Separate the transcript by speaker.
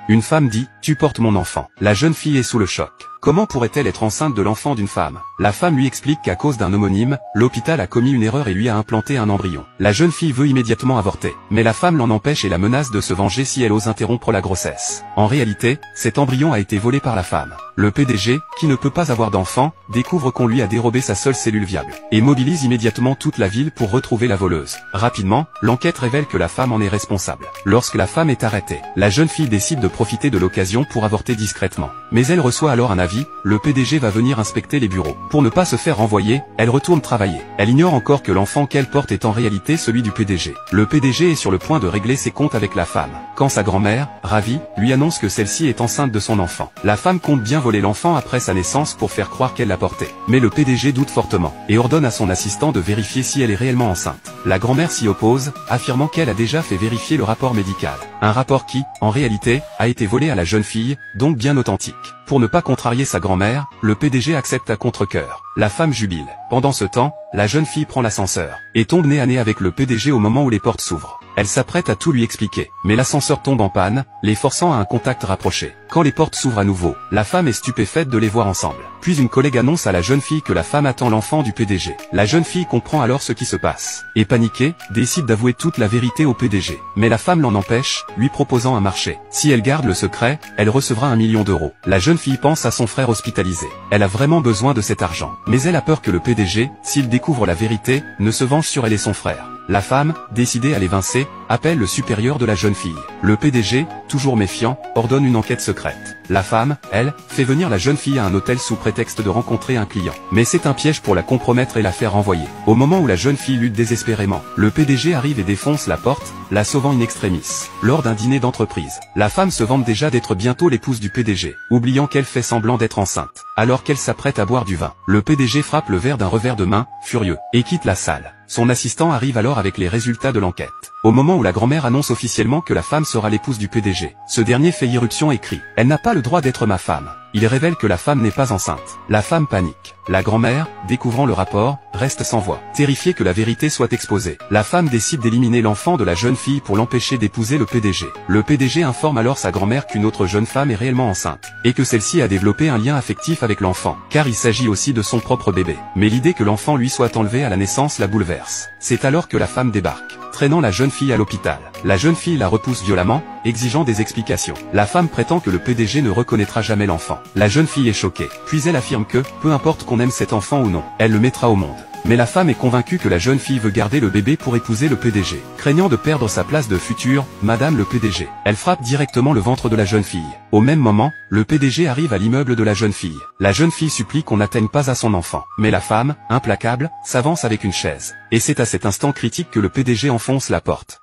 Speaker 1: Une femme dit « Tu portes mon enfant ». La jeune fille est sous le choc. Comment pourrait-elle être enceinte de l'enfant d'une femme? La femme lui explique qu'à cause d'un homonyme, l'hôpital a commis une erreur et lui a implanté un embryon. La jeune fille veut immédiatement avorter, mais la femme l'en empêche et la menace de se venger si elle ose interrompre la grossesse. En réalité, cet embryon a été volé par la femme. Le PDG, qui ne peut pas avoir d'enfant, découvre qu'on lui a dérobé sa seule cellule viable, et mobilise immédiatement toute la ville pour retrouver la voleuse. Rapidement, l'enquête révèle que la femme en est responsable. Lorsque la femme est arrêtée, la jeune fille décide de profiter de l'occasion pour avorter discrètement. Mais elle reçoit alors un avis, le PDG va venir inspecter les bureaux. Pour ne pas se faire renvoyer, elle retourne travailler. Elle ignore encore que l'enfant qu'elle porte est en réalité celui du PDG. Le PDG est sur le point de régler ses comptes avec la femme, quand sa grand-mère, ravie, lui annonce que celle-ci est enceinte de son enfant. La femme compte bien voler l'enfant après sa naissance pour faire croire qu'elle l'a porté. Mais le PDG doute fortement, et ordonne à son assistant de vérifier si elle est réellement enceinte. La grand-mère s'y oppose, affirmant qu'elle a déjà fait vérifier le rapport médical. Un rapport qui, en réalité, a été volé à la jeune fille, donc bien authentique. Pour ne pas contrarier sa grand-mère, le PDG accepte à contre-cœur. La femme jubile. Pendant ce temps, la jeune fille prend l'ascenseur, et tombe nez à nez avec le PDG au moment où les portes s'ouvrent. Elle s'apprête à tout lui expliquer, mais l'ascenseur tombe en panne, les forçant à un contact rapproché. Quand les portes s'ouvrent à nouveau, la femme est stupéfaite de les voir ensemble. Puis une collègue annonce à la jeune fille que la femme attend l'enfant du PDG. La jeune fille comprend alors ce qui se passe, et paniquée, décide d'avouer toute la vérité au PDG. Mais la femme l'en empêche, lui proposant un marché. Si elle garde le secret, elle recevra 1 million d'euros. La jeune fille pense à son frère hospitalisé. Elle a vraiment besoin de cet argent. Mais elle a peur que le PDG, s'il découvre la vérité, ne se venge sur elle et son frère. La femme, décidée à l'évincer, appelle le supérieur de la jeune fille. Le PDG, toujours méfiant, ordonne une enquête secrète. La femme, elle, fait venir la jeune fille à un hôtel sous prétexte de rencontrer un client. Mais c'est un piège pour la compromettre et la faire renvoyer. Au moment où la jeune fille lutte désespérément, le PDG arrive et défonce la porte, la sauvant in extremis. Lors d'un dîner d'entreprise, la femme se vante déjà d'être bientôt l'épouse du PDG, oubliant qu'elle fait semblant d'être enceinte. Alors qu'elle s'apprête à boire du vin, le PDG frappe le verre d'un revers de main, furieux, et quitte la salle. Son assistant arrive alors avec les résultats de l'enquête. Au moment où la grand-mère annonce officiellement que la femme sera l'épouse du PDG, ce dernier fait irruption et crie « Elle n'a pas le droit d'être ma femme ». Il révèle que la femme n'est pas enceinte. La femme panique. La grand-mère, découvrant le rapport, reste sans voix, terrifiée que la vérité soit exposée. La femme décide d'éliminer l'enfant de la jeune fille pour l'empêcher d'épouser le PDG. Le PDG informe alors sa grand-mère qu'une autre jeune femme est réellement enceinte, et que celle-ci a développé un lien affectif avec l'enfant, car il s'agit aussi de son propre bébé. Mais l'idée que l'enfant lui soit enlevé à la naissance la bouleverse. C'est alors que la femme débarque, traînant la jeune fille à l'hôpital. La jeune fille la repousse violemment, exigeant des explications. La femme prétend que le PDG ne reconnaîtra jamais l'enfant. La jeune fille est choquée, puis elle affirme que, peu importe qu'on aime cet enfant ou non, elle le mettra au monde. Mais la femme est convaincue que la jeune fille veut garder le bébé pour épouser le PDG. Craignant de perdre sa place de future Madame le PDG, elle frappe directement le ventre de la jeune fille. Au même moment, le PDG arrive à l'immeuble de la jeune fille. La jeune fille supplie qu'on n'atteigne pas à son enfant. Mais la femme, implacable, s'avance avec une chaise. Et c'est à cet instant critique que le PDG enfonce la porte.